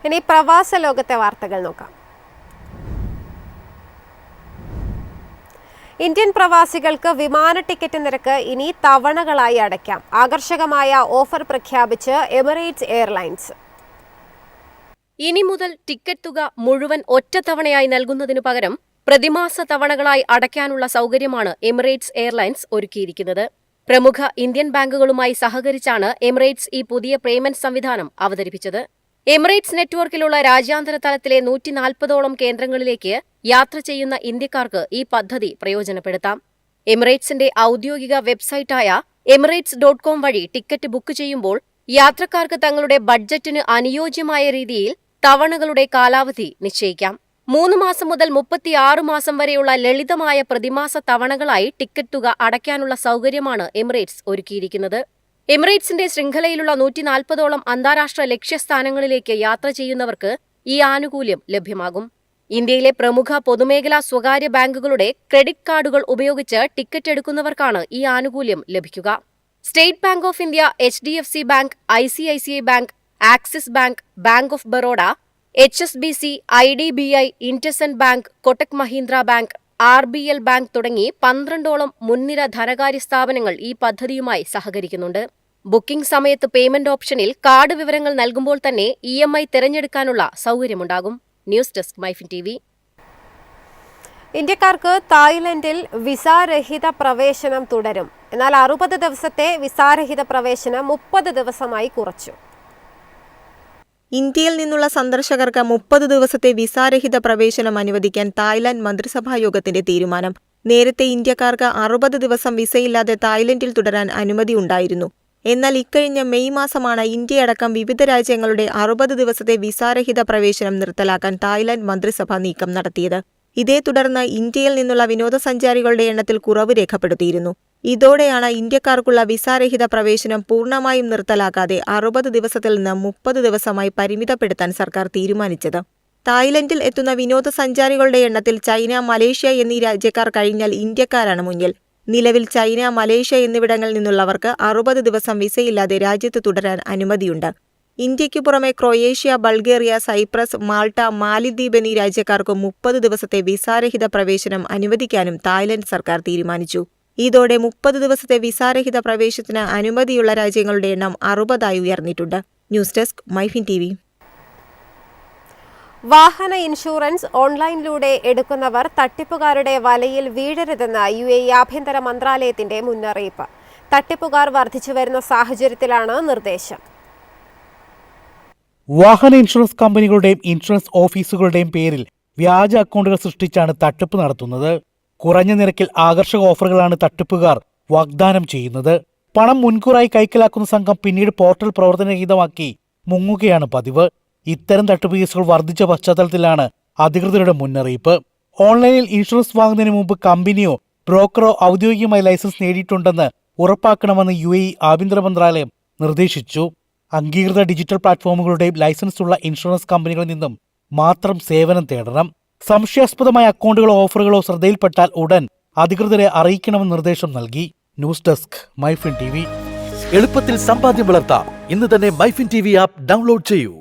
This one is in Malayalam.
ഇനി പ്രവാസ ലോകത്തെ വാർത്തകൾ നോക്കാം. ഇന്ത്യൻ പ്രവാസികൾക്ക് വിമാന ടിക്കറ്റ് നിരക്ക് ഇനി തവണകളായി അടയ്ക്കാം. ആകർഷകമായ ഓഫർ പ്രഖ്യാപിച്ച് എമിറേറ്റ്സ് എയർലൈൻസ്. ഇനി മുതൽ ടിക്കറ്റ് തുക മുഴുവൻ ഒറ്റത്തവണയായി നൽകുന്നതിനു പകരം പ്രതിമാസ തവണകളായി അടയ്ക്കാനുള്ള സൗകര്യമാണ് എമിറേറ്റ്സ് എയർലൈൻസ് ഒരുക്കിയിരിക്കുന്നത്. പ്രമുഖ ഇന്ത്യൻ ബാങ്കുകളുമായി സഹകരിച്ചാണ് എമിറേറ്റ്സ് ഈ പുതിയ പേയ്മെന്റ് സംവിധാനം അവതരിപ്പിച്ചത്. എമിറേറ്റ്സ് നെറ്റ്വർക്കിലുള്ള രാജ്യാന്തര തലത്തിലെ 140ഓളം കേന്ദ്രങ്ങളിലേക്ക് യാത്ര ചെയ്യുന്ന ഇന്ത്യക്കാർക്ക് ഈ പദ്ധതി പ്രയോജനപ്പെടുത്താം. എമിറേറ്റ്സിന്റെ ഔദ്യോഗിക വെബ്സൈറ്റായ emirates.com വഴി ടിക്കറ്റ് ബുക്ക് ചെയ്യുമ്പോൾ യാത്രക്കാർക്ക് തങ്ങളുടെ ബഡ്ജറ്റിന് അനുയോജ്യമായ രീതിയിൽ തവണകളുടെ കാലാവധി നിശ്ചയിക്കാം. 3 മാസം മുതൽ 36 മാസം വരെയുള്ള ലളിതമായ പ്രതിമാസ തവണകളായി ടിക്കറ്റ് തുക അടയ്ക്കാനുള്ള സൗകര്യമാണ് എമിറേറ്റ്സ് ഒരുക്കിയിരിക്കുന്നത്. എമിറേറ്റ്സിന്റെ ശൃംഖലയിലുള്ള 140ഓളം അന്താരാഷ്ട്ര ലക്ഷ്യസ്ഥാനങ്ങളിലേക്ക് യാത്ര ചെയ്യുന്നവർക്ക് ഈ ആനുകൂല്യം ലഭ്യമാകും. ഇന്ത്യയിലെ പ്രമുഖ പൊതുമേഖലാ സ്വകാര്യ ബാങ്കുകളുടെ ക്രെഡിറ്റ് കാർഡുകൾ ഉപയോഗിച്ച് ടിക്കറ്റ് എടുക്കുന്നവർക്കാണ് ഈ ആനുകൂല്യം ലഭിക്കുക. State bank of India, HDFC bank, ICICI bank, Axis bank, bank of Baroda, HSBC, IDBI, IndusInd bank, Kotak Mahindra bank, RBL bank തുടങ്ങി 12ഓളം മുൻനിര ധനകാര്യ സ്ഥാപനങ്ങൾ ഈ പദ്ധതിയുമായി സഹകരിക്കുന്നുണ്ട്. ബുക്കിംഗ് സമയത്ത് പേയ്മെന്റ് ഓപ്ഷനിൽ കാർഡ് വിവരങ്ങൾ നൽകുമ്പോൾ തന്നെ EMI തിരഞ്ഞെടുക്കാനുള്ള സൗകര്യമുണ്ടാകും. News desk MyFin TV. ഇന്ത്യക്കാർക്ക് തായ്ലൻഡിൽ വിസാരഹിത പ്രവേശനം തുടരും. എന്നാൽ 60 ദിവസത്തെ വിസാരഹിത പ്രവേശനം 30 ദിവസമായി കുറച്ചു. ഇന്ത്യയിൽ നിന്നുള്ള സന്ദർശകർക്ക് 30 ദിവസത്തെ വിസാരഹിത പ്രവേശനം അനുവദിക്കാൻ തായ്ലൻഡ് മന്ത്രിസഭാ യോഗത്തിന്റെ തീരുമാനം. നേരത്തെ ഇന്ത്യക്കാർക്ക് 60 ദിവസം വിസയില്ലാതെ തായ്ലൻഡിൽ തുടരാൻ അനുമതി ഉണ്ടായിരുന്നു. എന്നാൽ ഇക്കഴിഞ്ഞ മെയ് മാസമാണ് ഇന്ത്യയടക്കം വിവിധ രാജ്യങ്ങളുടെ 60 ദിവസത്തെ വിസാരഹിത പ്രവേശനം നിർത്തലാക്കാൻ തായ്ലൻഡ് മന്ത്രിസഭ നീക്കം നടത്തിയത്. ഇതേ തുടർന്ന് ഇന്ത്യയിൽ നിന്നുള്ള വിനോദസഞ്ചാരികളുടെ എണ്ണത്തിൽ കുറവ് രേഖപ്പെടുത്തിയിരുന്നു. ഇതോടെയാണ് ഇന്ത്യക്കാർക്കുള്ള വിസാരഹിത പ്രവേശനം പൂർണ്ണമായും നിർത്തലാക്കാതെ 60 ദിവസത്തിൽ നിന്ന് 30 ദിവസമായി പരിമിതപ്പെടുത്താൻ സർക്കാർ തീരുമാനിച്ചത്. തായ്ലൻഡിൽ എത്തുന്ന വിനോദസഞ്ചാരികളുടെ എണ്ണത്തിൽ ചൈന, മലേഷ്യ എന്നീ രാജ്യക്കാർ കഴിഞ്ഞാൽ ഇന്ത്യക്കാരാണ് മുന്നിൽ. നിലവിൽ ചൈന, മലേഷ്യ എന്നിവിടങ്ങളിൽ നിന്നുള്ളവർക്ക് 60 ദിവസം വിസയില്ലാതെ രാജ്യത്ത് തുടരാൻ അനുമതിയുണ്ട്. ഇന്ത്യയ്ക്കു പുറമെ ക്രൊയേഷ്യ, ബൾഗേറിയ, സൈപ്രസ്, മാൾട്ട, മാലിദ്വീപ് എന്നീ രാജ്യക്കാർക്ക് 30 ദിവസത്തെ വിസാരഹിത പ്രവേശനം അനുവദിക്കാനും തായ്ലൻഡ് സർക്കാർ തീരുമാനിച്ചു. ഇതോടെ 30 ദിവസത്തെ വിസാരഹിത പ്രവേശനത്തിന് അനുമതിയുള്ള രാജ്യങ്ങളുടെ എണ്ണം 60ആയി ഉയർന്നിട്ടുണ്ട്. News desk MyFin TV. വാഹന ഇൻഷുറൻസ് ഓൺലൈനിലൂടെ എടുക്കുന്നവർ തട്ടിപ്പുകാരുടെ വലയിൽ വീഴരുതെന്ന് UAE ആഭ്യന്തര മന്ത്രാലയത്തിന്റെ മുന്നറിയിപ്പ്. തട്ടിപ്പുകാർ വർദ്ധിച്ചുവരുന്ന സാഹചര്യത്തിലാണ് നിർദ്ദേശം. വാഹന ഇൻഷുറൻസ് കമ്പനികളുടെയും ഇൻഷുറൻസ് ഓഫീസുകളുടെയും പേരിൽ വ്യാജ അക്കൗണ്ടുകൾ സൃഷ്ടിച്ചാണ് തട്ടിപ്പ് നടത്തുന്നത്. കുറഞ്ഞ നിരക്കിൽ ആകർഷക ഓഫറുകളാണ് തട്ടിപ്പുകാർ വാഗ്ദാനം ചെയ്യുന്നത്. പണം മുൻകൂറായി കൈക്കലാക്കുന്ന സംഘം പിന്നീട് പോർട്ടൽ പ്രവർത്തനരഹിതമാക്കി മുങ്ങുകയാണ് പതിവ്. ഇത്തരം തട്ടിപ്പ് കേസുകൾ വർദ്ധിച്ച പശ്ചാത്തലത്തിലാണ് അധികൃതരുടെ മുന്നറിയിപ്പ്. ഓൺലൈനിൽ ഇൻഷുറൻസ് വാങ്ങുന്നതിന് മുമ്പ് കമ്പനിയോ ബ്രോക്കറോ ഔദ്യോഗികമായി ലൈസൻസ് നേടിയിട്ടുണ്ടെന്ന് ഉറപ്പാക്കണമെന്ന് UAE ആഭ്യന്തര മന്ത്രാലയം നിർദ്ദേശിച്ചു. അംഗീകൃത ഡിജിറ്റൽ പ്ലാറ്റ്ഫോമുകളുടെയും ലൈസൻസ് ഉള്ള ഇൻഷുറൻസ് കമ്പനികളിൽ നിന്നും മാത്രം സേവനം തേടണം. സംശയാസ്പദമായ അക്കൗണ്ടുകളോ ഓഫറുകളോ ശ്രദ്ധയിൽപ്പെട്ടാൽ ഉടൻ അധികൃതരെ അറിയിക്കണമെന്ന് നിർദ്ദേശം നൽകി. News desk MyFin TV. എളുപ്പത്തിൽ സമ്പാദ്യം വളർത്താം. ഇന്ന് തന്നെ മൈഫിൻ TV ആപ്പ് ഡൗൺലോഡ് ചെയ്യൂ.